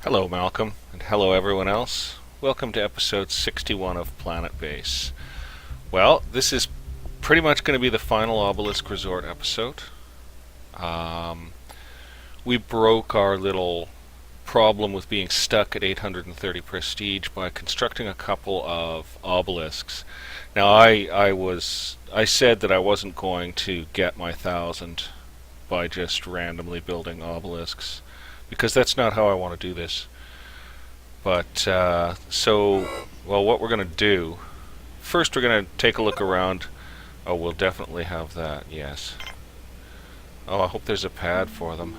Hello, Malcolm, and hello, everyone else. Welcome to episode 61 of Planetbase. Well, this is pretty much going to be the final Obelisk Resort episode. Um, we broke our little problem with being stuck at 830 prestige by constructing a couple of obelisks. Now, I said that I wasn't going to get my 1,000 by just randomly building obelisks, because that's not how I want to do this. But, well, what we're going to do, first we're going to take a look around. Oh, we'll definitely have that, yes. Oh, I hope there's a pad for them.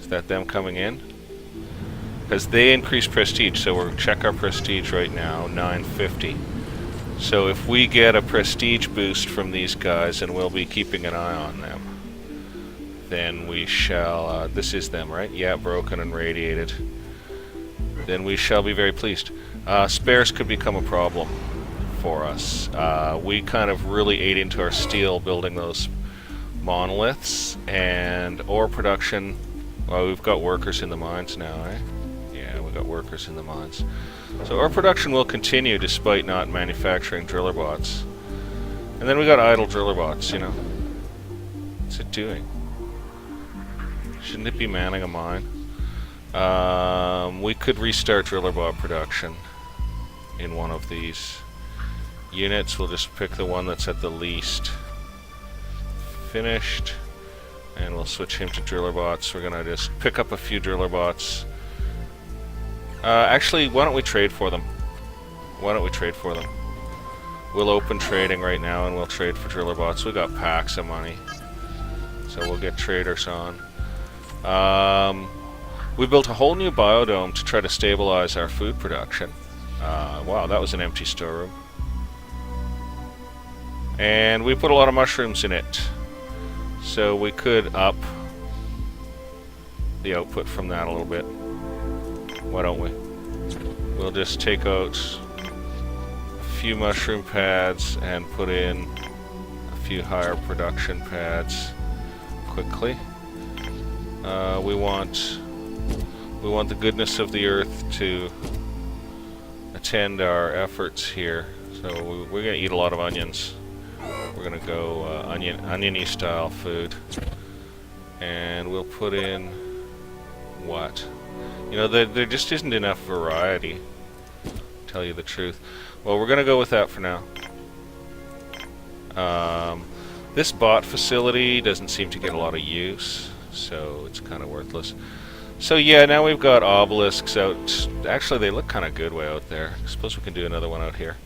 Is that them coming in? Because they increase prestige, so we'll check our prestige right now, 950. So if we get a prestige boost from these guys, and we'll be keeping an eye on them, then we shall, this is them, right? Yeah, broken and radiated. Then we shall be very pleased. Spares could become a problem for us. We kind of really ate into our steel building those monoliths, and ore production, well, we've got workers in the mines now, eh? Yeah, we've got workers in the mines. So our production will continue despite not manufacturing driller bots. And then we got idle driller bots, you know. What's it doing? Shouldn't it be manning a mine? We could restart driller bot production in one of these units. We'll just pick the one that's at the least finished, and we'll switch him to driller bots. We're gonna just pick up a few driller bots. Actually, why don't we trade for them? Why don't we trade for them? We'll open trading right now, and we'll trade for driller bots. We got packs of money, so we'll get traders on. We built a whole new biodome to try to stabilize our food production. Wow, that was an empty storeroom. And we put a lot of mushrooms in it, so we could up the output from that a little bit. Why don't we? We'll just take out a few mushroom pads and put in a few higher production pads quickly. We want the goodness of the earth to attend our efforts here. So we're going to eat a lot of onions. We're going to go oniony style food. And we'll put in what? You know, there just isn't enough variety, to tell you the truth. Well, we're going to go with that for now. This bot facility doesn't seem to get a lot of use, so it's kind of worthless. So yeah, now we've got obelisks out. Actually, they look kind of good way out there. I suppose we can do another one out here.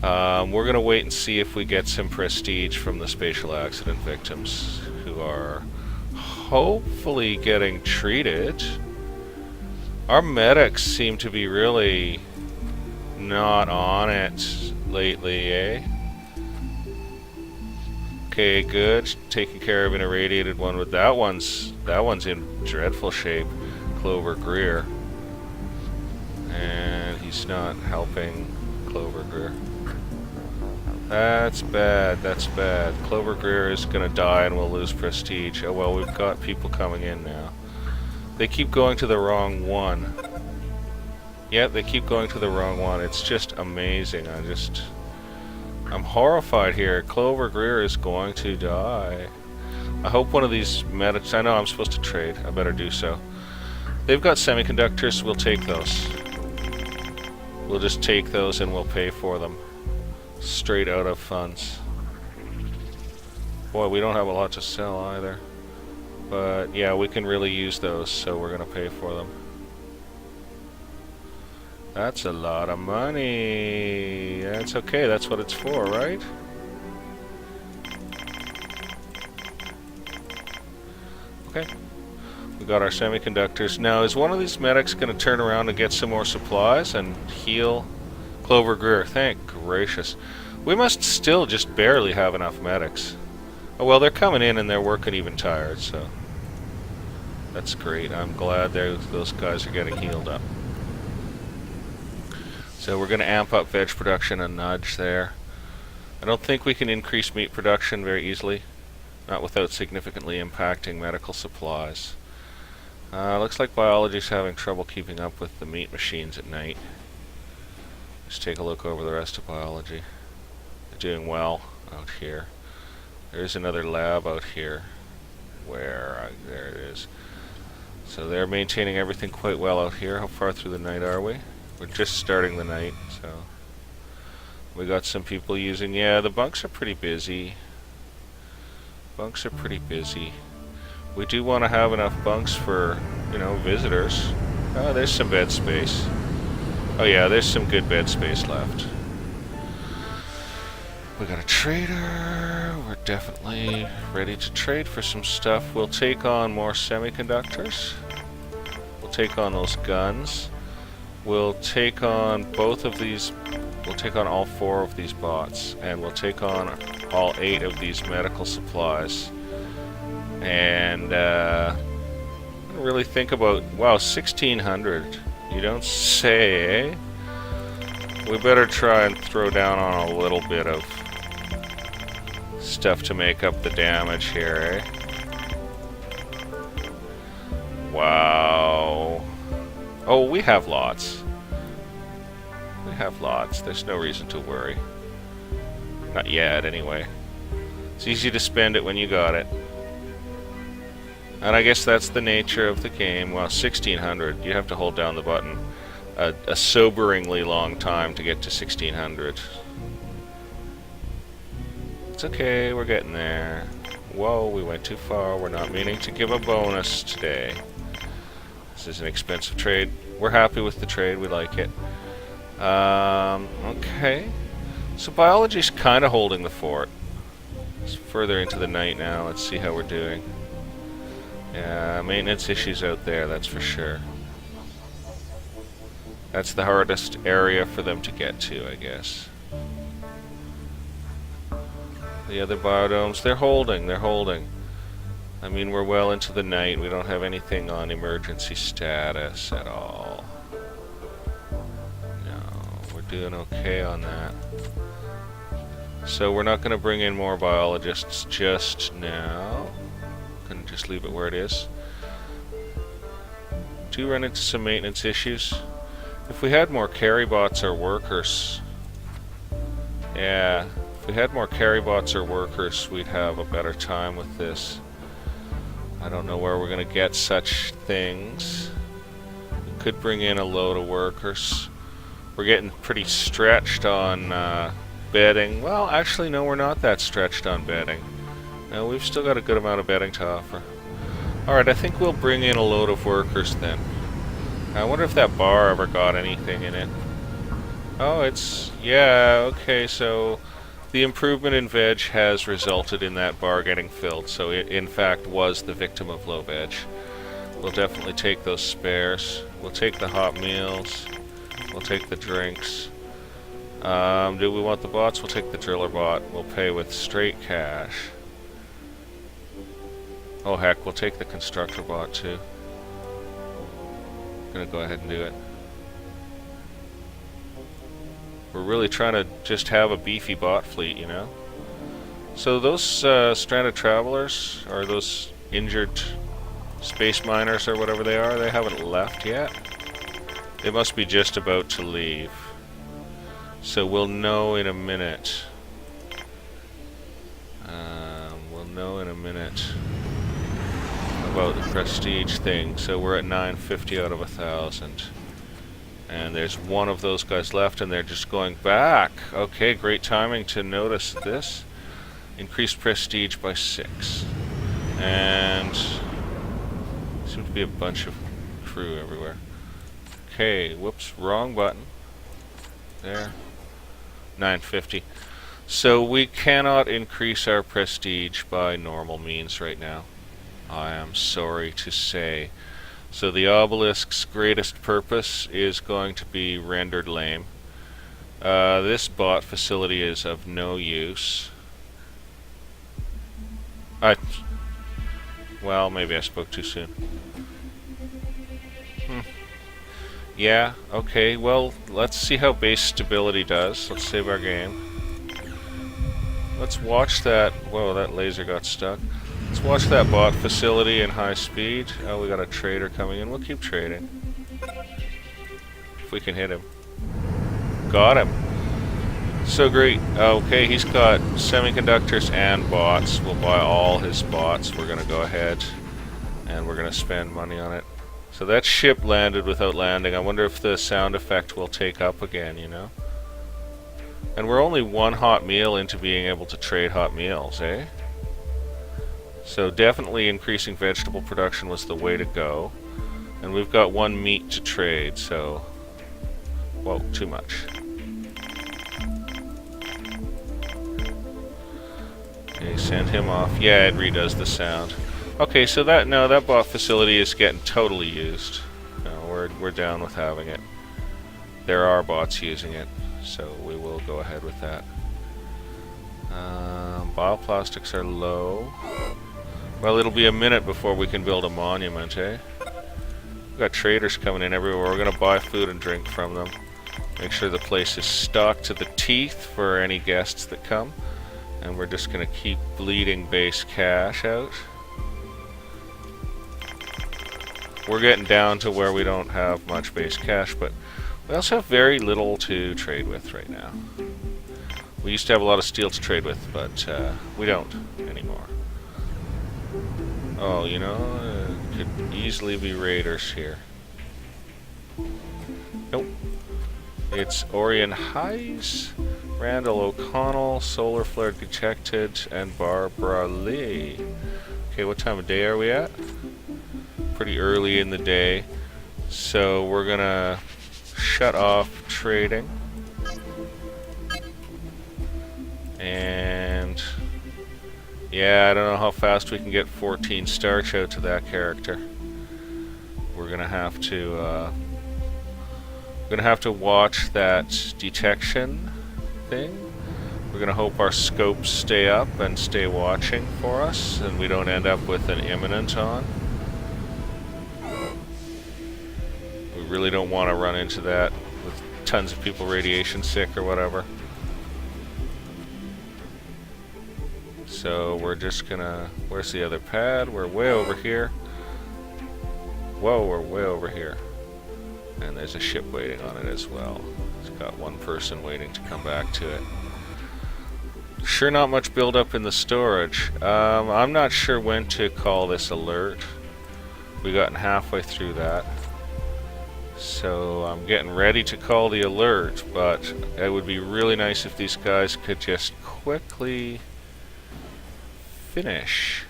We're going to wait and see if we get some prestige from the spatial accident victims, who are hopefully getting treated. Our medics seem to be really not on it lately, eh? Okay, good. Taking care of an irradiated one with that one's in dreadful shape. Clover Greer. And he's not helping Clover Greer. That's bad, that's bad. Clover Greer is gonna die and we'll lose prestige. Oh well, we've got people coming in now. They keep going to the wrong one. Yeah, they keep going to the wrong one. It's just amazing. I'm horrified here. Clover Greer is going to die. I hope one of these medics... I know I'm supposed to trade. I better do so. They've got semiconductors. We'll take those. We'll just take those and we'll pay for them. Straight out of funds. Boy, we don't have a lot to sell either. But yeah, we can really use those, so we're going to pay for them. That's a lot of money. That's okay, that's what it's for, right? Okay. We got our semiconductors. Now, is one of these medics going to turn around and get some more supplies and heal Clover Greer? Thank gracious. We must still just barely have enough medics. Oh well, they're coming in and they're working even tired, so that's great. I'm glad those guys are getting healed up. So we're going to amp up veg production a nudge there. I don't think we can increase meat production very easily, not without significantly impacting medical supplies. Looks like biology's having trouble keeping up with the meat machines at night. Let's take a look over the rest of biology. They're doing well out here. There's another lab out here. Where? There it is. So they're maintaining everything quite well out here. How far through the night are we? We're just starting the night, so... We got some people using... Yeah, the bunks are pretty busy. Bunks are pretty busy. We do want to have enough bunks for, you know, visitors. Oh, there's some bed space. Oh yeah, there's some good bed space left. We got a trader. We're definitely ready to trade for some stuff. We'll take on more semiconductors. We'll take on those guns. We'll take on both of these. We'll take on all 4 of these bots. And we'll take on all 8 of these medical supplies. And, really think about... Wow, 1,600. You don't say, eh? We better try and throw down on a little bit of stuff to make up the damage here, eh? Wow. Oh, we have lots. We have lots. There's no reason to worry. Not yet, anyway. It's easy to spend it when you got it. And I guess that's the nature of the game. Well, 1,600. You have to hold down the button a soberingly long time to get to 1,600. It's okay, we're getting there. Whoa, we went too far. We're not meaning to give a bonus today. This is an expensive trade. We're happy with the trade. We like it. Okay. So biology's kind of holding the fort. It's further into the night now. Let's see how we're doing. Yeah, maintenance issues out there, that's for sure. That's the hardest area for them to get to, I guess. The other biodomes, they're holding. I mean, we're well into the night. We don't have anything on emergency status at all. No, we're doing okay on that. So we're not going to bring in more biologists just now. Gonna just leave it where it is. Do run into some maintenance issues. If we had more carry bots or workers... Yeah, if we had more carry bots or workers, we'd have a better time with this. I don't know where we're gonna get such things. We could bring in a load of workers. We're getting pretty stretched on bedding. Well, actually, no, we're not that stretched on bedding. No, we've still got a good amount of bedding to offer. Alright, I think we'll bring in a load of workers then. I wonder if that bar ever got anything in it. Oh, it's... Yeah, okay, so... The improvement in veg has resulted in that bar getting filled, so it in fact was the victim of low veg. We'll definitely take those spares. We'll take the hot meals. We'll take the drinks. Do we want the bots? We'll take the driller bot. We'll pay with straight cash. Oh heck, we'll take the constructor bot too. Gonna go ahead and do it. We're really trying to just have a beefy bot fleet, you know? So those stranded travelers, or those injured space miners or whatever they are, they haven't left yet. They must be just about to leave. So we'll know in a minute. We'll know in a minute about the prestige thing. So we're at 950 out of 1,000. And there's one of those guys left and they're just going back. Okay, great timing to notice this. Increased prestige by 6. And seems to be a bunch of crew everywhere. Okay, whoops, wrong button. There. 950. So we cannot increase our prestige by normal means right now. I am sorry to say. So the Obelisk's greatest purpose is going to be rendered lame. This bot facility is of no use. Well, maybe I spoke too soon. Yeah, okay, well, let's see how base stability does. Let's save our game. Let's watch that. Whoa, that laser got stuck. Let's watch that bot facility in high speed. Oh, we got a trader coming in. We'll keep trading. If we can hit him. Got him. So great. Okay, he's got semiconductors and bots. We'll buy all his bots. We're going to go ahead and we're going to spend money on it. So that ship landed without landing. I wonder if the sound effect will take up again, you know? And we're only one hot meal into being able to trade hot meals, eh? So definitely increasing vegetable production was the way to go. And we've got one meat to trade, so... Whoa, too much. Okay, send him off. Yeah, it redoes the sound. Okay, so that bot facility is getting totally used. No, we're down with having it. There are bots using it, so we will go ahead with that. Bioplastics are low. Well, it'll be a minute before we can build a monument, eh? We've got traders coming in everywhere. We're gonna buy food and drink from them. Make sure the place is stocked to the teeth for any guests that come. And we're just gonna keep bleeding base cash out. We're getting down to where we don't have much base cash, but we also have very little to trade with right now. We used to have a lot of steel to trade with, but we don't anymore. Oh, you know, it could easily be raiders here. Nope. It's Orion Highs, Randall O'Connell, Solar Flare detected, and Barbara Lee. Okay, what time of day are we at? Pretty early in the day. So we're gonna shut off trading. And yeah, I don't know how fast we can get 14 starch out to that character. We're gonna have to watch that detection thing. We're gonna hope our scopes stay up and stay watching for us, and we don't end up with an imminent on. We really don't want to run into that with tons of people radiation sick or whatever. So we're just gonna... Where's the other pad? We're way over here. Whoa, we're way over here. And there's a ship waiting on it as well. It's got one person waiting to come back to it. Sure not much build-up in the storage. I'm not sure when to call this alert. We've gotten halfway through that. So I'm getting ready to call the alert, but it would be really nice if these guys could just quickly finish.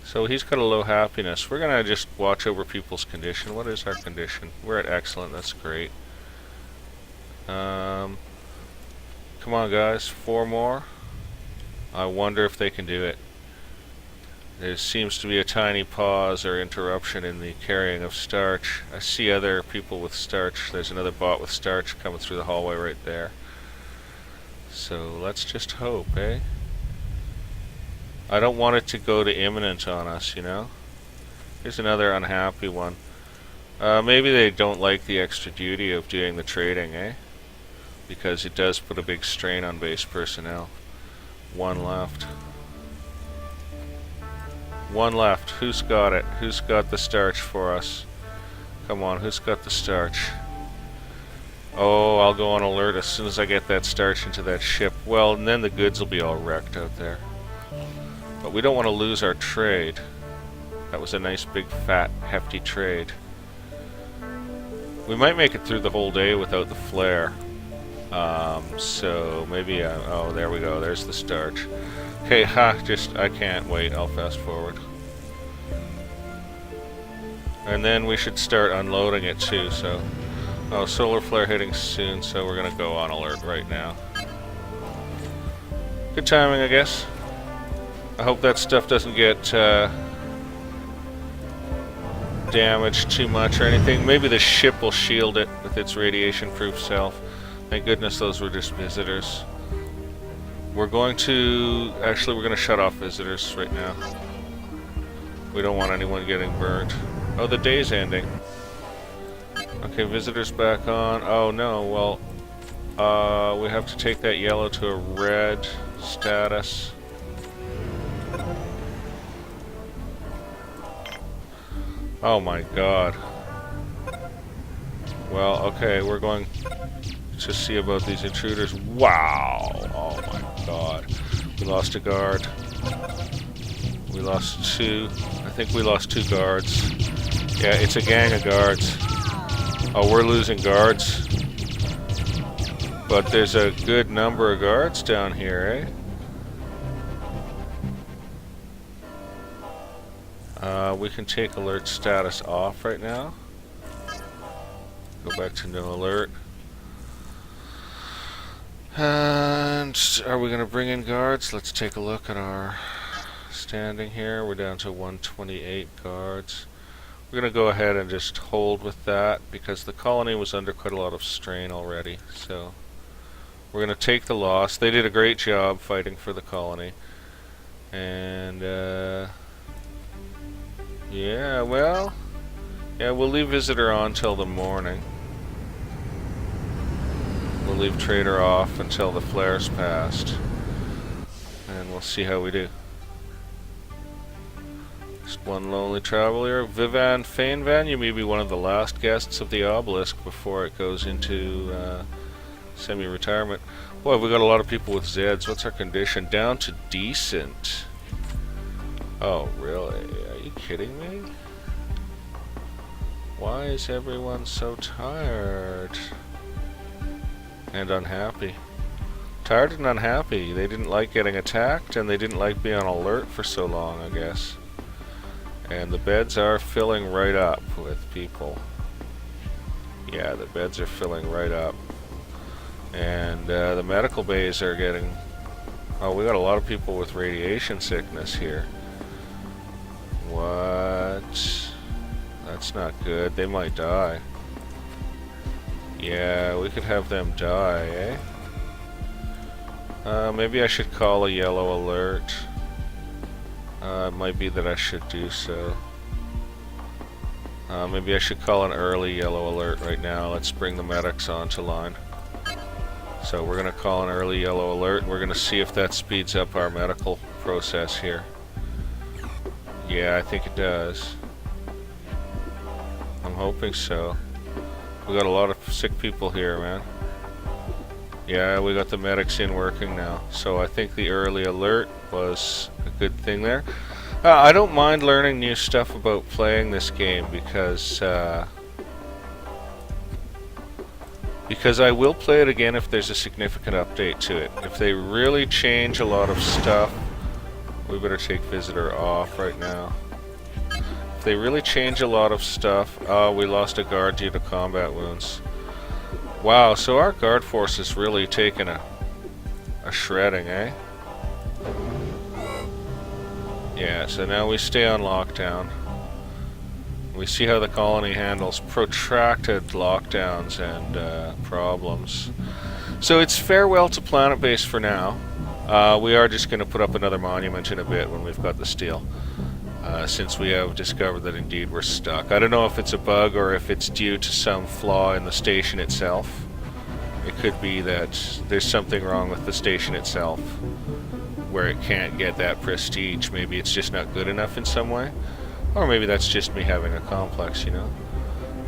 So he's got a low happiness. We're gonna just watch over people's condition. What is our condition? We're at excellent. That's great. Come on, guys. 4 more. I wonder if they can do it. There seems to be a tiny pause or interruption in the carrying of starch. I see other people with starch. There's another bot with starch coming through the hallway right there. So let's just hope, eh? I don't want it to go to imminent on us, you know? Here's another unhappy one. Maybe they don't like the extra duty of doing the trading, eh? Because it does put a big strain on base personnel. 1 left. 1 left. Who's got it? Who's got the starch for us? Come on, who's got the starch? Oh, I'll go on alert as soon as I get that starch into that ship. Well, and then the goods will be all wrecked out there. But we don't want to lose our trade. That was a nice big fat hefty trade. We might make it through the whole day without the flare. So maybe oh, there we go, there's the starch. Okay, I can't wait, I'll fast forward. And then we should start unloading it too, so... Oh, solar flare hitting soon, so we're gonna go on alert right now. Good timing, I guess. I hope that stuff doesn't get damaged too much or anything. Maybe the ship will shield it with its radiation-proof self. Thank goodness those were just visitors. We're going to... Actually, we're going to shut off visitors right now. We don't want anyone getting burned. Oh, the day's ending. Okay, visitors back on. Oh, no, well... we have to take that yellow to a red status. Oh my god. Well, okay, we're going to see about these intruders. Wow! Oh my god. We lost a guard. We lost 2. I think we lost 2 guards. Yeah, it's a gang of guards. Oh, we're losing guards. But there's a good number of guards down here, eh? We can take alert status off right now. Go back to no alert. And are we going to bring in guards? Let's take a look at our standing here. We're down to 128 guards. We're going to go ahead and just hold with that because the colony was under quite a lot of strain already. So we're going to take the loss. They did a great job fighting for the colony. And yeah, well, yeah, we'll leave visitor on till the morning. We'll leave trader off until the flare's passed. And we'll see how we do. Just one lonely traveler. Vivan Fainvan, you may be one of the last guests of the Obelisk before it goes into semi-retirement. Boy, we got a lot of people with Zeds. What's our condition? Down to decent. Oh, really? Are you kidding me? Why is everyone so tired? And unhappy. Tired and unhappy. They didn't like getting attacked, and they didn't like being on alert for so long, I guess. And the beds are filling right up with people. Yeah, the beds are filling right up. And the medical bays are getting... Oh, we got a lot of people with radiation sickness here. What? That's not good. They might die. Yeah, we could have them die, eh? Maybe I should call a yellow alert. It might be that I should do so. Maybe I should call an early yellow alert right now. Let's bring the medics onto line. So we're going to call an early yellow alert, and we're going to see if that speeds up our medical process here. Yeah, I think it does. I'm hoping so. We got a lot of sick people here, man. Yeah, we got the medics in working now. So I think the early alert was a good thing there. I don't mind learning new stuff about playing this game because I will play it again if there's a significant update to it. If they really change a lot of stuff, we better take visitor off right now. If they really change a lot of stuff, we lost a guard due to combat wounds. Wow, so our guard force is really taking a shredding, eh? Yeah, so now we stay on lockdown. We see how the colony handles protracted lockdowns and problems. So it's farewell to Planetbase for now. We are just going to put up another monument in a bit when we've got the steel. Since we have discovered that indeed we're stuck. I don't know if it's a bug or if it's due to some flaw in the station itself. It could be that there's something wrong with the station itself where it can't get that prestige. Maybe it's just not good enough in some way. Or maybe that's just me having a complex, you know?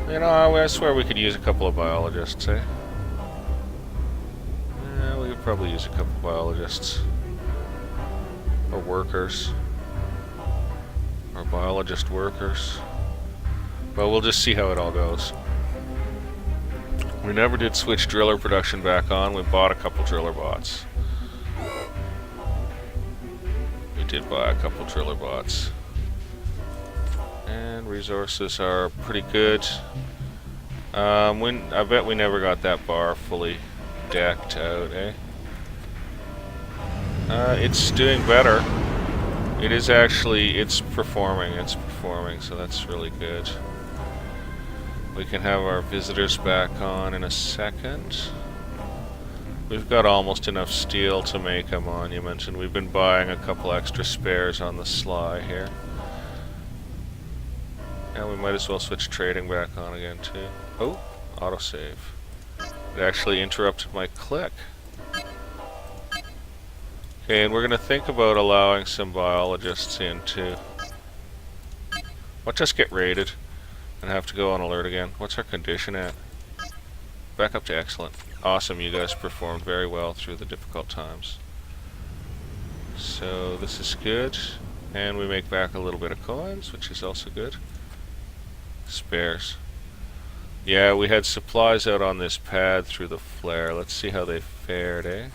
You know, I swear we could use a couple of biologists, eh? Yeah, we could probably use a couple of biologists. Or workers. Or biologist workers. But we'll just see how it all goes. We never did switch driller production back on. We bought a couple driller bots. We did buy a couple driller bots. And resources are pretty good. I bet we never got that bar fully decked out, eh? It's doing better. It is actually, it's performing, so that's really good. We can have our visitors back on in a second. We've got almost enough steel to make a monument, and we've been buying a couple extra spares on the sly here. And we might as well switch trading back on again too. Oh, autosave. It actually interrupted my click. Okay, and we're going to think about allowing some biologists in too. Watch us get raided. and have to go on alert again. What's our condition at? Back up to excellent. Awesome, you guys performed very well through the difficult times. So this is good, and we make back a little bit of coins, which is also good. Spares. Yeah, we had supplies out on this pad through the flare. Let's see how they fared, eh?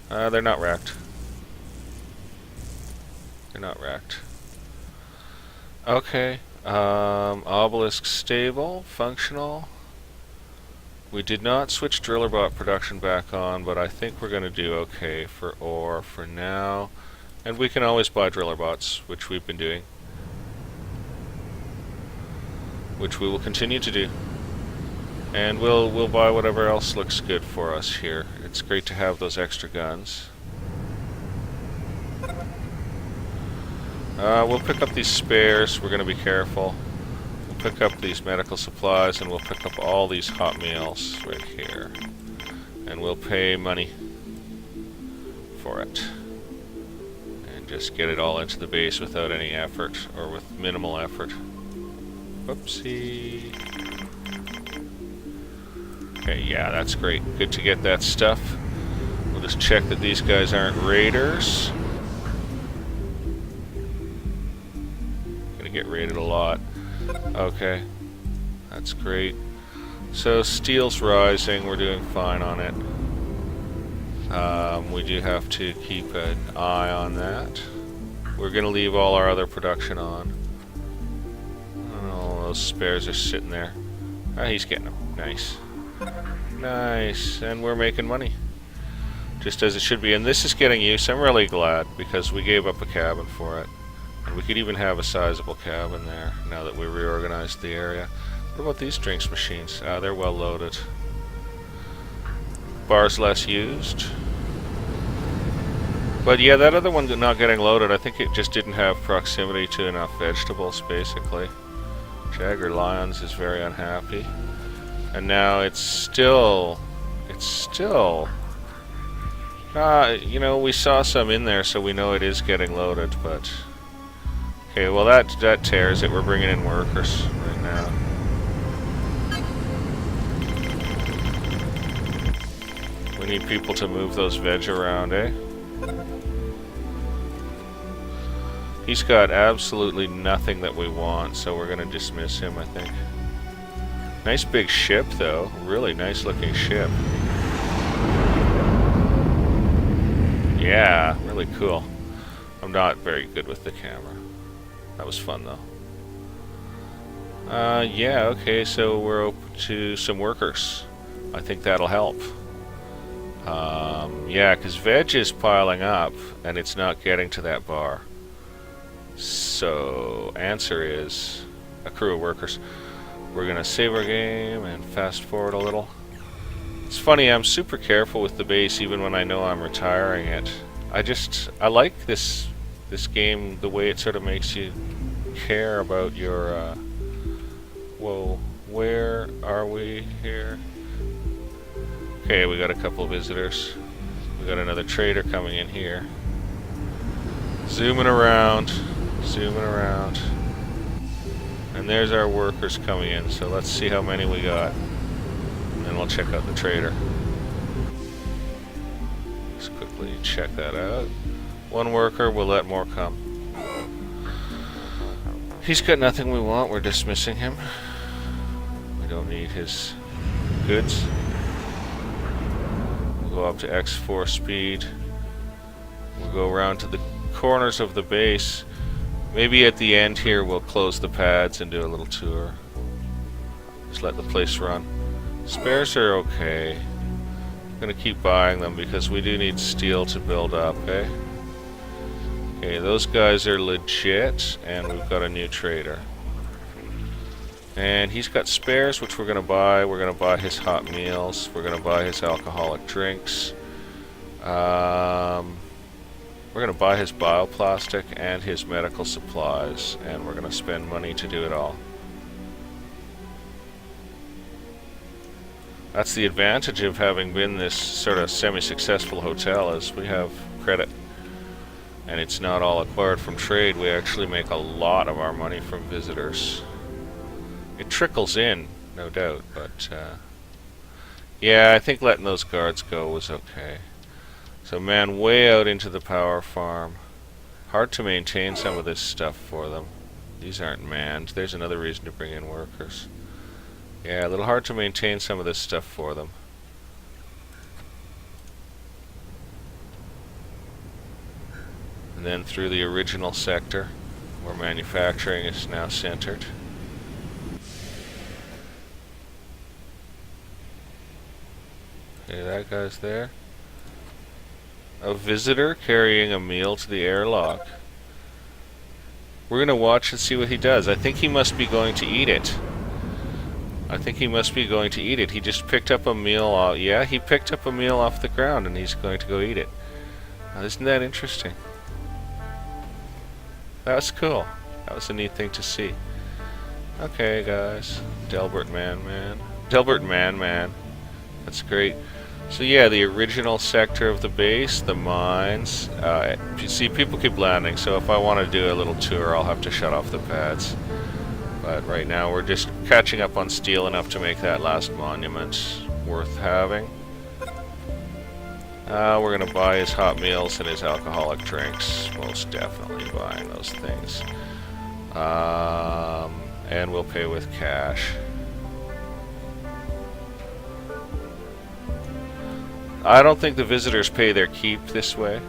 They're not wrecked. They're not wrecked. Okay. Obelisk stable, functional. We did not switch Drillerbot production back on, but I think we're going to do okay for ore for now. And we can always buy Drillerbots, which we've been doing. Which we will continue to do. And we'll buy whatever else looks good for us here. It's great to have those extra guns. We'll pick up these spares. We're going to be careful. We'll pick up these medical supplies, and we'll pick up all these hot meals right here. And we'll pay money for it. And just get it all into the base without any effort, or with minimal effort. Whoopsie. Okay, yeah, that's great. Good to get that stuff. We'll just check that these guys aren't raiders. Gonna get raided a lot. Okay, that's great. So steel's rising. We're doing fine on it. We do have to keep an eye on that. We're gonna leave all our other production on. Oh, those spares are sitting there. Ah, he's getting them. Nice. Nice, and we're making money. Just as it should be, and this is getting use. I'm really glad, because we gave up a cabin for it. And we could even have a sizable cabin there, now that we reorganized the area. What about these drinks machines? They're well loaded. Bar's less used. But yeah, that other one not getting loaded, I think it just didn't have proximity to enough vegetables, basically. Jagger Lions is very unhappy. And now it's still, you know, we saw some in there, so we know it is getting loaded, but, okay, well that tears it. We're bringing in workers right now. We need people to move those veg around, eh? He's got absolutely nothing that we want, so we're gonna dismiss him, I think. Nice big ship, though. Really nice looking ship. Yeah, really cool. I'm not very good with the camera. That was fun, though. Yeah, okay, so we're open to some workers. I think that'll help. Yeah, because veg is piling up, and it's not getting to that bar. So, answer is a crew of workers. We're gonna save our game and fast forward a little. It's funny, I'm super careful with the base even when I know I'm retiring it. I like this game, the way it sort of makes you care about your, whoa, where are we here? Okay, we got a couple of visitors. We got another trader coming in here. Zooming around, zooming around. And there's our workers coming in, so let's see how many we got. And then we'll check out the trader. Just quickly check that out. One worker, we'll let more come. He's got nothing we want, we're dismissing him. We don't need his goods. We'll go up to X4 speed. We'll go around to the corners of the base. Maybe at the end here we'll close the pads and do a little tour. Just let the place run. Spares are okay. I'm gonna keep buying them because we do need steel to build up, eh? Okay, those guys are legit, and we've got a new trader. And he's got spares, which we're gonna buy. We're gonna buy his hot meals. We're gonna buy his alcoholic drinks. We're going to buy his bioplastic and his medical supplies, and we're going to spend money to do it all. That's the advantage of having been this sort of semi-successful hotel, is we have credit. and it's not all acquired from trade, we actually make a lot of our money from visitors. It trickles in, no doubt, but yeah, I think letting those guards go was okay. So man, way out into the power farm. Hard to maintain some of this stuff for them. These aren't manned. There's another reason to bring in workers. Yeah, a little hard to maintain some of this stuff for them. And then through the original sector, where manufacturing is now centered. Okay, that guy's there. A visitor carrying a meal to the airlock. We're going to watch and see what he does. I think he must be going to eat it. He just picked up a meal. Yeah, he picked up a meal off the ground and he's going to go eat it. Now, isn't that interesting? That was cool. That was a neat thing to see. Okay, guys. Delbert Man. That's great. So yeah, the original sector of the base, the mines. You see, people keep landing, so if I want to do a little tour, I'll have to shut off the pads. But right now, we're just catching up on steel enough to make that last monument worth having. We're going to buy his hot meals and his alcoholic drinks. Most definitely buying those things. And we'll pay with cash. I don't think the visitors pay their keep this way.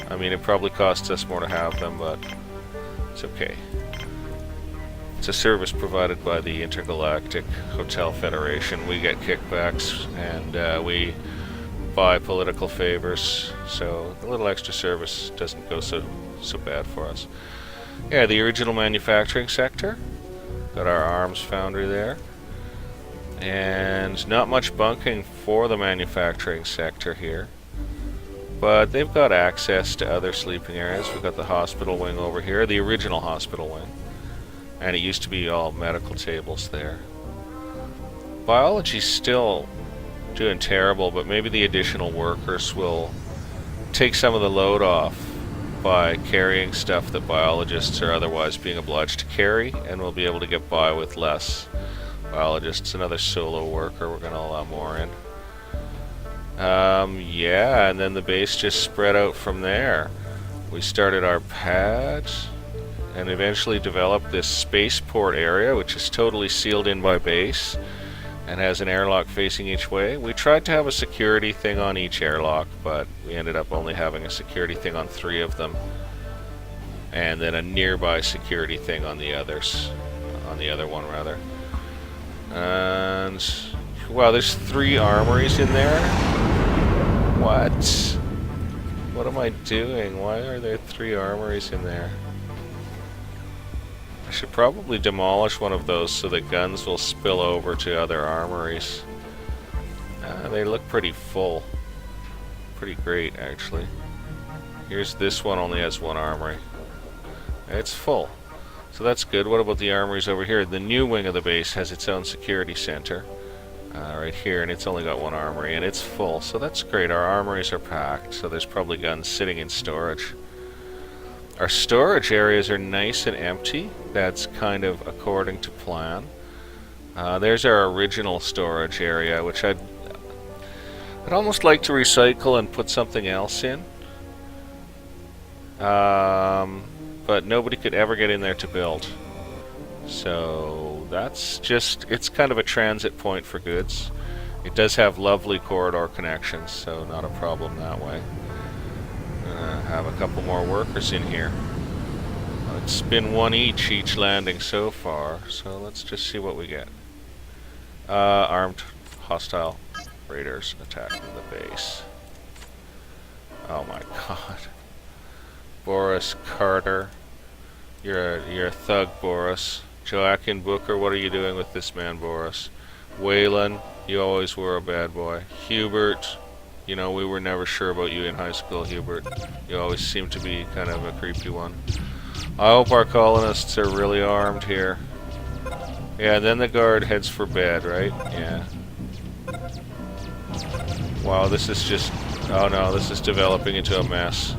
I mean, it probably costs us more to have them, but it's okay. It's a service provided by the Intergalactic Hotel Federation. We get kickbacks, and we buy political favors, so a little extra service doesn't go so bad for us. Yeah, the original manufacturing sector. Got our arms foundry there. And not much bunking for the manufacturing sector here. But they've got access to other sleeping areas. We've got the hospital wing over here, the original hospital wing. And it used to be all medical tables there. Biology's still doing terrible, but maybe the additional workers will take some of the load off by carrying stuff that biologists are otherwise being obliged to carry, and we'll be able to get by with less biologists. Another solo worker we're going to allow more in. Yeah, and then the base just spread out from there. We started our pad and eventually developed this spaceport area, which is totally sealed in by base and has an airlock facing each way. We tried to have a security thing on each airlock, but we ended up only having a security thing on 3 of them, and then a nearby security thing on the others, on the other one rather. And wow, there's 3 armories in there. What am I doing? Why are there 3 armories in there? I should probably demolish one of those so the guns will spill over to other armories. They look pretty full. Pretty great, actually. Here's this one, only has 1 armory. It's full. So that's good. What about the armories over here? The new wing of the base has its own security center. Right here, and it's only got 1 armory, and it's full. So that's great. Our armories are packed, so there's probably guns sitting in storage. Our storage areas are nice and empty. That's kind of according to plan. There's our original storage area, which I'd almost like to recycle and put something else in. But nobody could ever get in there to build. So that's just, it's kind of a transit point for goods. It does have lovely corridor connections, so not a problem that way. Have a couple more workers in here. It's been 1 each landing so far, so let's just see what we get. Armed hostile raiders attacking the base. Oh my god. Boris Carter. You're a thug, Boris. Joaquin Booker, what are you doing with this man, Boris? Waylon, you always were a bad boy. Hubert, you know, we were never sure about you in high school, Hubert. You always seem to be kind of a creepy one. I hope our colonists are really armed here. Yeah, then the guard heads for bed, right? Yeah. Wow, this is just... oh no, this is developing into a mess.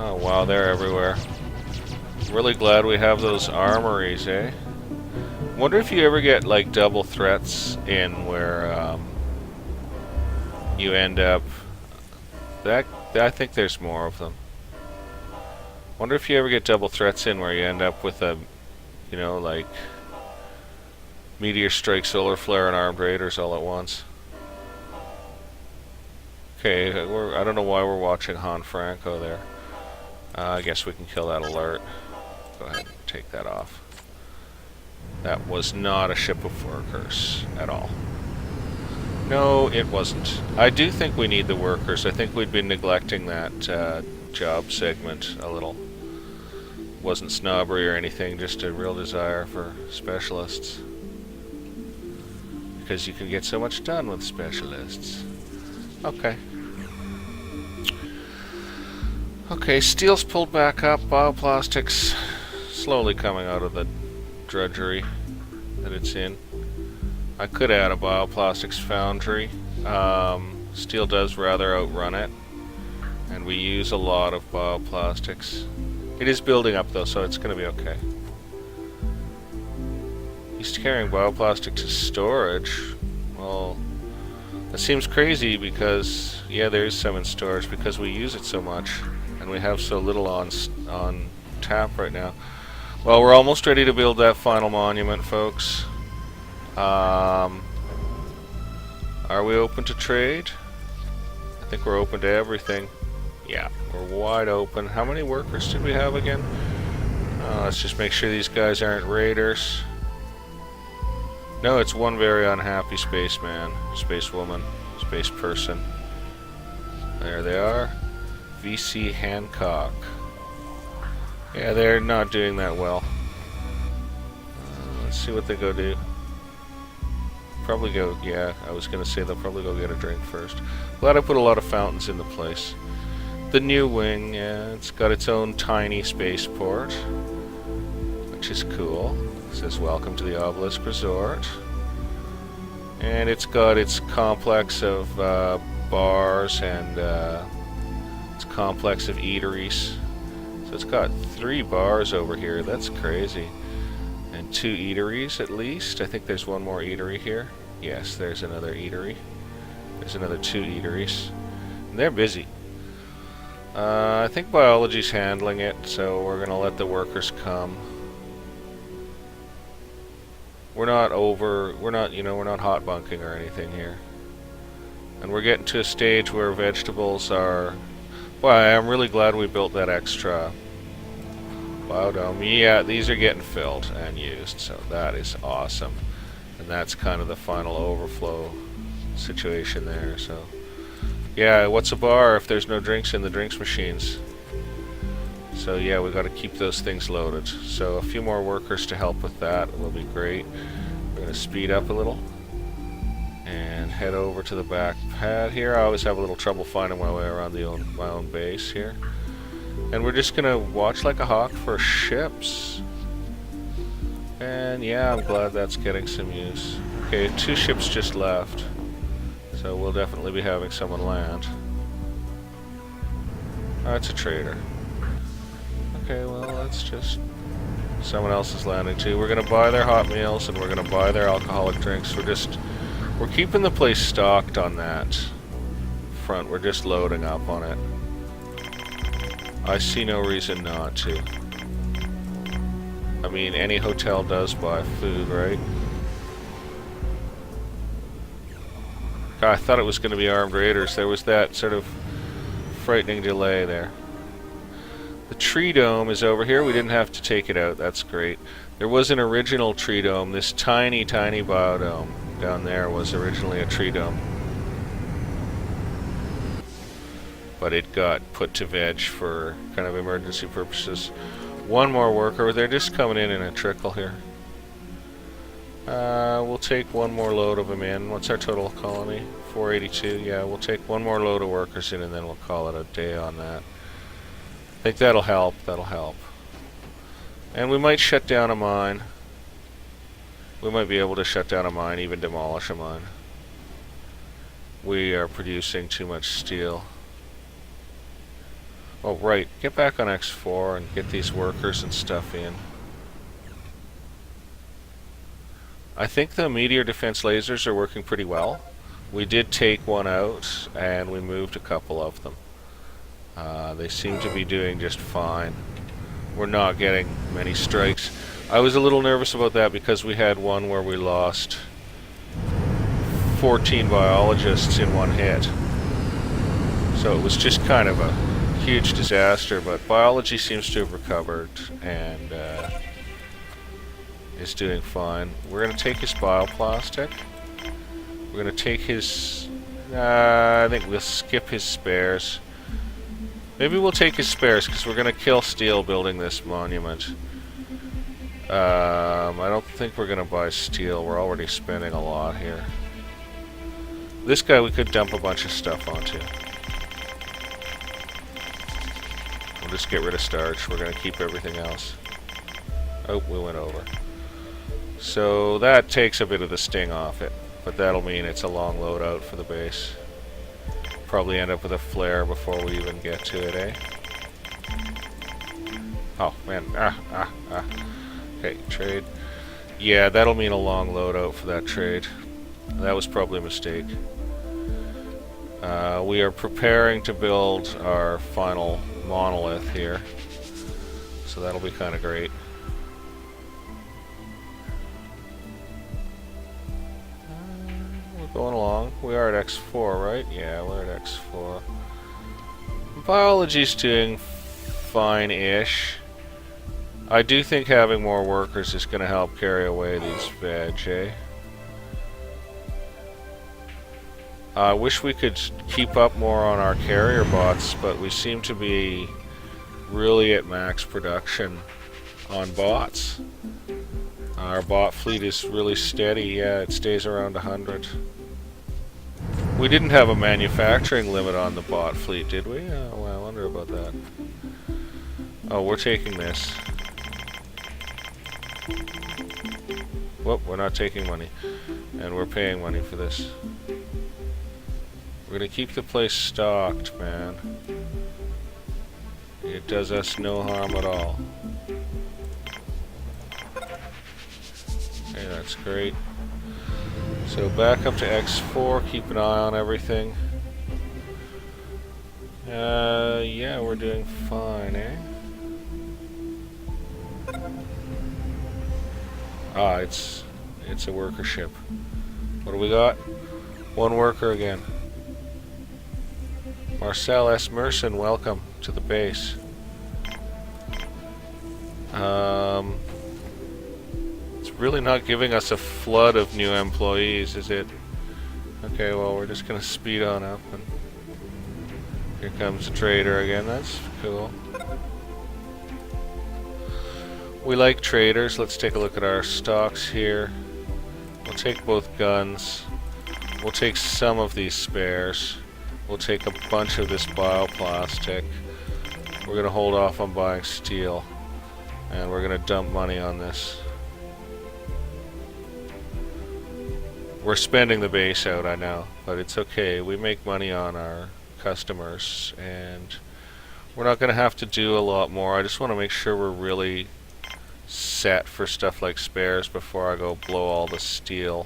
Oh wow, they're everywhere. Really glad we have those armories, eh? Wonder if you ever get like double threats in where you end up. I think there's more of them. Wonder if you ever get double threats in where you end up with a, you know, like meteor strike, solar flare, and armed raiders all at once. Okay, I don't know why we're watching Han Franco there. I guess we can kill that alert. Go ahead and take that off. That was not a ship of workers at all. No, it wasn't. I do think we need the workers. I think we'd been neglecting that job segment a little. Wasn't snobbery or anything, just a real desire for specialists. Because you can get so much done with specialists. Okay. Okay, steel's pulled back up. Bioplastics slowly coming out of the drudgery that it's in. I could add a bioplastics foundry. Steel does rather outrun it, and we use a lot of bioplastics. It is building up though, so it's going to be okay. He's carrying bioplastic to storage. Well, that seems crazy because, yeah, there is some in storage because we use it so much, and we have so little on tap right now. Well, we're almost ready to build that final monument, folks. Are we open to trade? I think we're open to everything. Yeah, we're wide open. How many workers did we have again? Let's just make sure these guys aren't raiders. No, it's one very unhappy spaceman, spacewoman, space person. There they are. VC Hancock. Yeah, they're not doing that well. Let's see what they go do. Probably go, yeah, I was going to say they'll probably go get a drink first. Glad I put a lot of fountains in the place. The new wing, yeah, it's got its own tiny spaceport, which is cool. It says welcome to the Obelisk Resort. And it's got its complex of bars and its complex of eateries. So it's got 3 bars over here, that's crazy. And 2 eateries at least. I think there's one more eatery here. Yes, there's another eatery. There's another 2 eateries. And they're busy. I think biology's handling it, so we're gonna let the workers come. We're not hot bunking or anything here. And we're getting to a stage where vegetables are... Boy, I'm really glad we built that extra biodome. Yeah, these are getting filled and used, so that is awesome. And that's kind of the final overflow situation there, so... Yeah, what's a bar if there's no drinks in the drinks machines? So yeah, we got to keep those things loaded. So a few more workers to help with that will be great. We're going to speed up a little and head over to the back pad here. I always have a little trouble finding my way around my own base here. And we're just going to watch like a hawk for ships. And yeah, I'm glad that's getting some use. Okay, 2 ships just left. So we'll definitely be having someone land. Oh, it's a trader. Okay, well, that's just... Someone else is landing too. We're gonna buy their hot meals and we're gonna buy their alcoholic drinks. We're keeping the place stocked on that front. We're just loading up on it. I see no reason not to. I mean, any hotel does buy food, right? I thought it was going to be armed raiders. There was that sort of frightening delay there. The tree dome is over here. We didn't have to take it out. That's great. There was an original tree dome. This tiny, tiny biodome down there was originally a tree dome. But it got put to veg for kind of emergency purposes. One more worker. They're just coming in a trickle here. We'll take one more load of them in. What's our total colony? 482. Yeah, we'll take one more load of workers in and then we'll call it a day on that. I think that'll help. That'll help. And we might shut down a mine. We might be able to shut down a mine, even demolish a mine. We are producing too much steel. Oh, right. Get back on X4 and get these workers and stuff in. I think the meteor defense lasers are working pretty well. We did take one out, and we moved a couple of them. They seem to be doing just fine. We're not getting many strikes. I was a little nervous about that because we had one where we lost 14 biologists in one hit. So it was just kind of a huge disaster, but biology seems to have recovered and is doing fine. We're going to take his bioplastic. We're going to take his... I think we'll skip his spares. Maybe we'll take his spares because we're going to kill steel building this monument. I don't think we're going to buy steel. We're already spending a lot here. This guy we could dump a bunch of stuff onto. We'll just get rid of starch. We're going to keep everything else. Oh, we went over. So that takes a bit of the sting off it. But that'll mean it's a long loadout for the base. Probably end up with a flare before we even get to it, eh? Oh, man. Okay, trade. Yeah, that'll mean a long loadout for that trade. That was probably a mistake. We are preparing to build our final monolith here. So that'll be kind of great. We're going along. We are at X4, right? Yeah, we're at X4. Biology's doing fine-ish. I do think having more workers is going to help carry away these veg, eh? I wish we could keep up more on our carrier bots, but we seem to be really at max production on bots. Our bot fleet is really steady. Yeah, it stays around 100. We didn't have a manufacturing limit on the bot fleet, did we? Oh, well, I wonder about that. Oh, we're taking this. Whoop, we're not taking money. And we're paying money for this. We're gonna keep the place stocked, man. It does us no harm at all. Okay, that's great. So back up to X4, keep an eye on everything. Yeah, we're doing fine, eh? Ah, it's a worker ship. What do we got? One worker again. Marcel S. Merson, welcome to the base. It's really not giving us a flood of new employees, is it? Okay, well, we're just gonna speed on up, and here comes the trader again. That's cool. We like traders. Let's take a look at our stocks here. We'll take both guns. We'll take some of these spares. We'll take a bunch of this bioplastic. We're going to hold off on buying steel. And we're going to dump money on this. We're spending the base out, I know. But it's okay. We make money on our customers. And we're not going to have to do a lot more. I just want to make sure we're really set for stuff like spares before I go blow all the steel.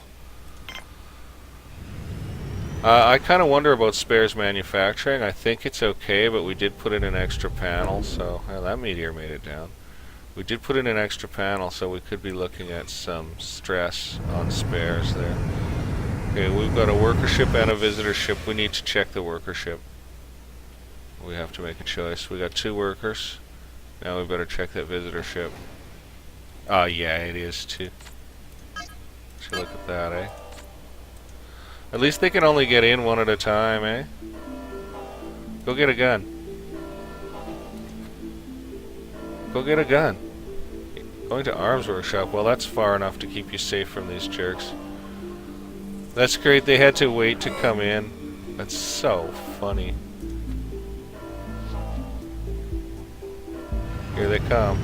I kind of wonder about spares manufacturing. I think it's okay, but we did put in an extra panel, so well, that meteor made it down. We did put in an extra panel, so we could be looking at some stress on spares there. Okay, we've got a worker ship and a visitor ship. We need to check the worker ship. We have to make a choice. We got 2 workers. Now we better check that visitor ship. Oh yeah, it is too. Should look at that, eh? At least they can only get in one at a time, eh? Go get a gun. Go get a gun. Going to arms workshop. Well, that's far enough to keep you safe from these jerks. That's great. They had to wait to come in. That's so funny. Here they come.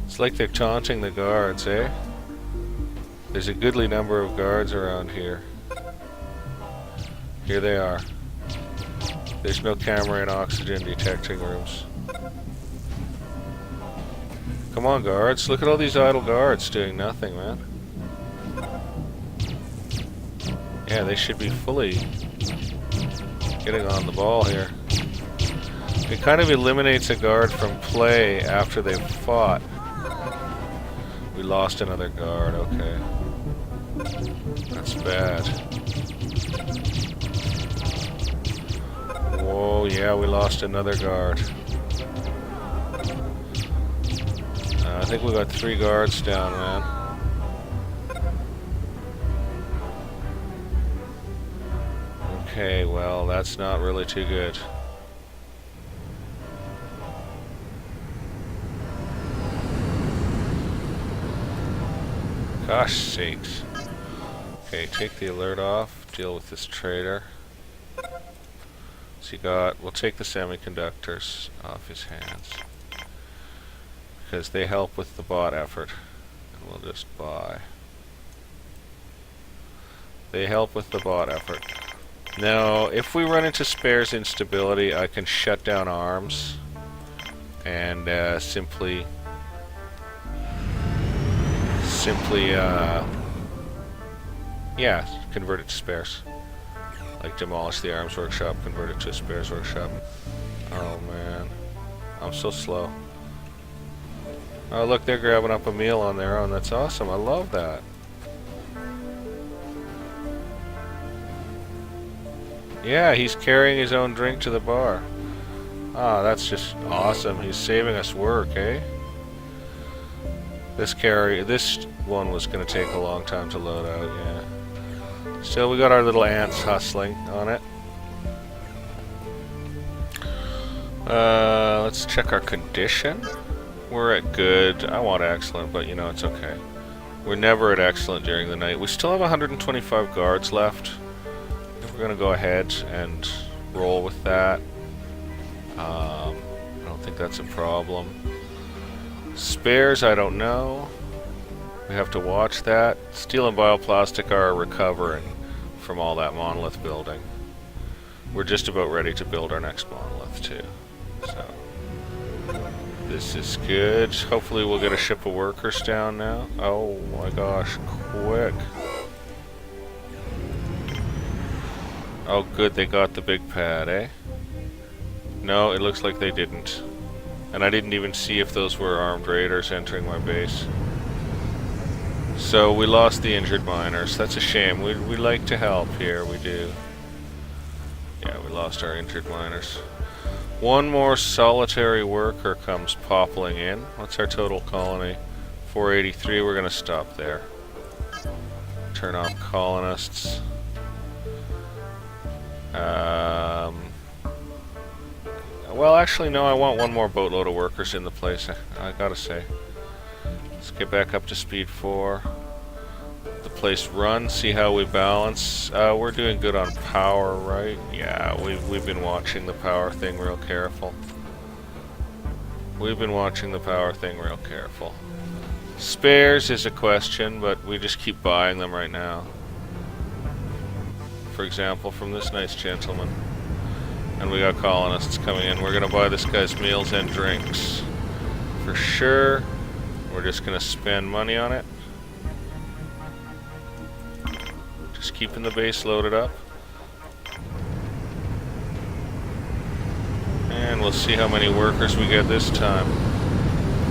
It's like they're taunting the guards, eh? There's a goodly number of guards around here. Here they are. There's no camera in oxygen detecting rooms. Come on, guards. Look at all these idle guards doing nothing, man. Yeah, they should be fully getting on the ball here. It kind of eliminates a guard from play after they've fought. We lost another guard, okay. That's bad. Whoa, yeah, we lost another guard. I think we got 3 guards down, man. Okay, well, that's not really too good. Gosh sakes. Okay, take the alert off. Deal with this traitor. So you got... We'll take the semiconductors off his hands, because they help with the bot effort. And we'll just buy. They help with the bot effort. Now, if we run into spares instability, I can shut down arms and simply yeah, convert it to spares. Like demolish the arms workshop, convert it to a spares workshop. Oh man, I'm so slow. Oh look, they're grabbing up a meal on their own. That's awesome. I love that. Yeah, he's carrying his own drink to the bar. Ah, that's just awesome. He's saving us work, eh? This one was going to take a long time to load out, yeah. Still, we got our little ants hustling on it. Let's check our condition. We're at good. I want excellent, but you know, it's okay. We're never at excellent during the night. We still have 125 guards left. We're going to go ahead and roll with that. I don't think that's a problem. Spares, I don't know. We have to watch that. Steel and bioplastic are recovering from all that monolith building. We're just about ready to build our next monolith too. So this is good. Hopefully we'll get a ship of workers down now. Oh my gosh, quick. Oh good, they got the big pad, eh? No, it looks like they didn't. And I didn't even see if those were armed raiders entering my base. So we lost the injured miners. That's a shame. We like to help here, we do. Yeah, we lost our injured miners. One more solitary worker comes poppling in. What's our total colony? 483. We're going to stop there. Turn off colonists. Well, actually, no, I want one more boatload of workers in the place, I gotta say. Let's get back up to speed 4. The place run, see how we balance. We're doing good on power, right? Yeah, we've been watching the power thing real careful. We've been watching the power thing real careful. Spares is a question, but we just keep buying them right now. For example, from this nice gentleman. And we got colonists coming in. We're gonna buy this guy's meals and drinks. For sure. We're just gonna spend money on it. Just keeping the base loaded up. And we'll see how many workers we get this time.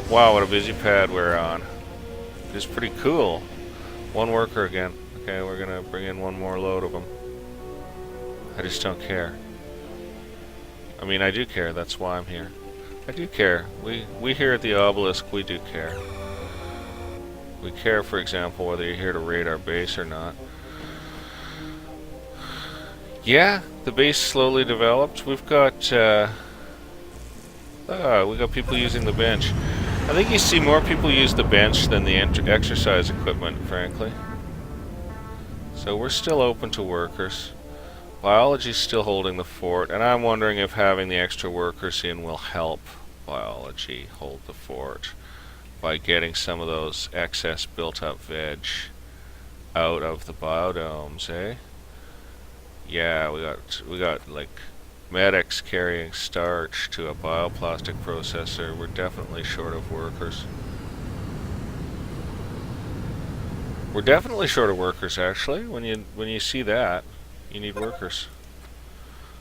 Wow, what a busy pad we're on. It's pretty cool. One worker again. Okay, we're gonna bring in one more load of them. I just don't care. I mean, I do care. That's why I'm here. I do care. We here at the Obelisk, we do care. We care, for example, whether you're here to raid our base or not. Yeah, the base slowly developed. We've got we got people using the bench. I think you see more people use the bench than the exercise equipment, frankly. So we're still open to workers. Biology's still holding the fort, and I'm wondering if having the extra workers in will help biology hold the fort by getting some of those excess built-up veg out of the biodomes, eh? Yeah, we got like medics carrying starch to a bioplastic processor. We're definitely short of workers. We're definitely short of workers, actually. When you see that, you need workers.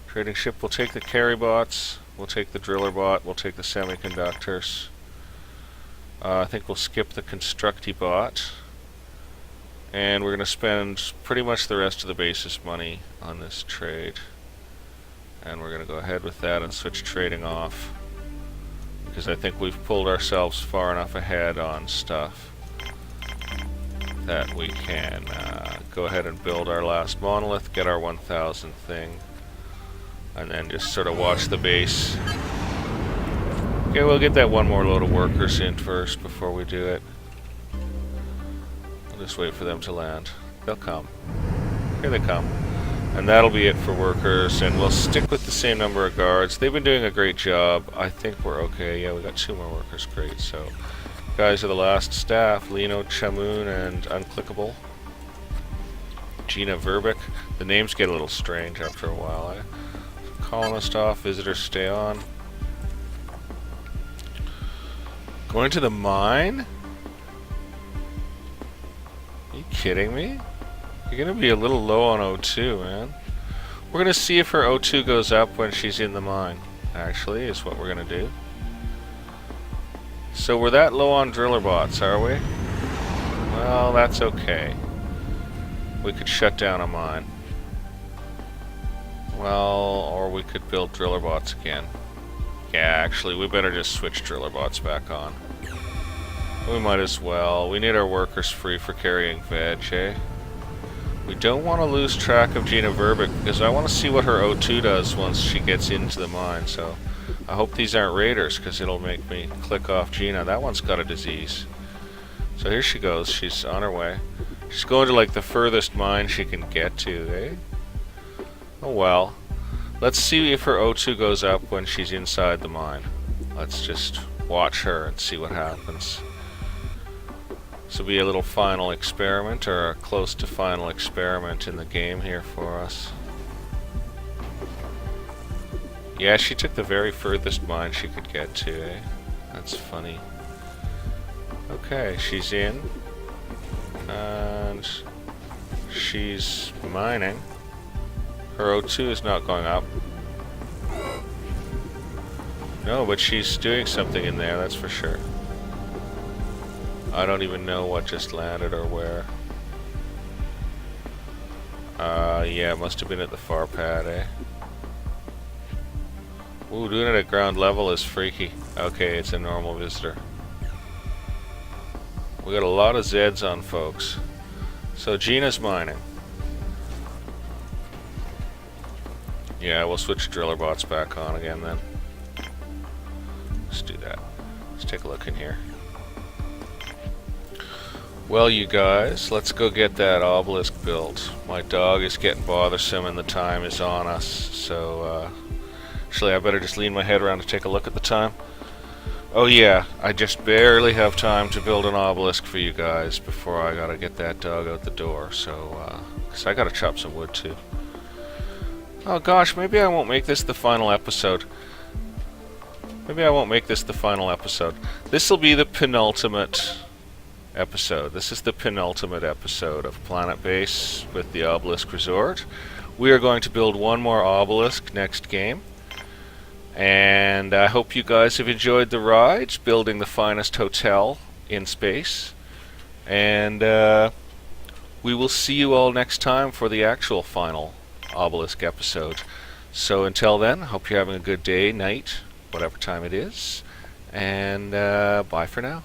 Trading ship. We'll take the carry bots. We'll take the driller bot. We'll take the semiconductors. I think we'll skip the constructy bot. And we're going to spend pretty much the rest of the basis money on this trade. And we're going to go ahead with that and switch trading off. Because I think we've pulled ourselves far enough ahead on stuff that we can go ahead and build our last monolith, get our 1000 thing, and then just sort of watch the base. Okay, we'll get that one more load of workers in first before we do it. We'll just wait for them to land. They'll come. Here they come. And that'll be it for workers, and we'll stick with the same number of guards. They've been doing a great job. I think we're okay. Yeah, we got 2 more workers. Great. So, guys are the last staff. Lino, Chamoon, and Unclickable. Gina Verbeck. The names get a little strange after a while, eh? Colonist off. Visitors stay on. Going to the mine? Are you kidding me? You're going to be a little low on O2, man. We're going to see if her O2 goes up when she's in the mine, actually, is what we're going to do. So we're that low on driller bots, are we? Well, that's okay. We could shut down a mine. Well, or we could build driller bots again. Yeah, actually, we better just switch driller bots back on. We might as well. We need our workers free for carrying veg, eh? We don't want to lose track of Gina Verbeck because I want to see what her O2 does once she gets into the mine. So I hope these aren't raiders because it'll make me click off Gina. That one's got a disease. So here she goes. She's on her way. She's going to like the furthest mine she can get to, eh? Oh well. Let's see if her O2 goes up when she's inside the mine. Let's just watch her and see what happens. This will be a little final experiment, or a close to final experiment in the game here for us. Yeah, she took the very furthest mine she could get to, eh? That's funny. Okay, she's in. And she's mining. Her O2 is not going up. No, but she's doing something in there, that's for sure. I don't even know what just landed or where. Yeah, it must have been at the far pad, eh? Ooh, doing it at ground level is freaky. Okay, it's a normal visitor. We got a lot of Zeds on, folks. So Gina's mining. Yeah, we'll switch driller bots back on again then. Let's do that. Let's take a look in here. Well, you guys, let's go get that obelisk built. My dog is getting bothersome and the time is on us, so actually I better just lean my head around to take a look at the time. Oh yeah, I just barely have time to build an obelisk for you guys before I gotta get that dog out the door, so, because I gotta chop some wood too. Oh gosh, maybe I won't make this the final episode. Maybe I won't make this the final episode. This'll be the penultimate episode. This is the penultimate episode of Planetbase with the Obelisk Resort. We are going to build one more obelisk next game. And I hope you guys have enjoyed the ride, building the finest hotel in space. And we will see you all next time for the actual final obelisk episode. So until then, hope you're having a good day, night, whatever time it is. And bye for now.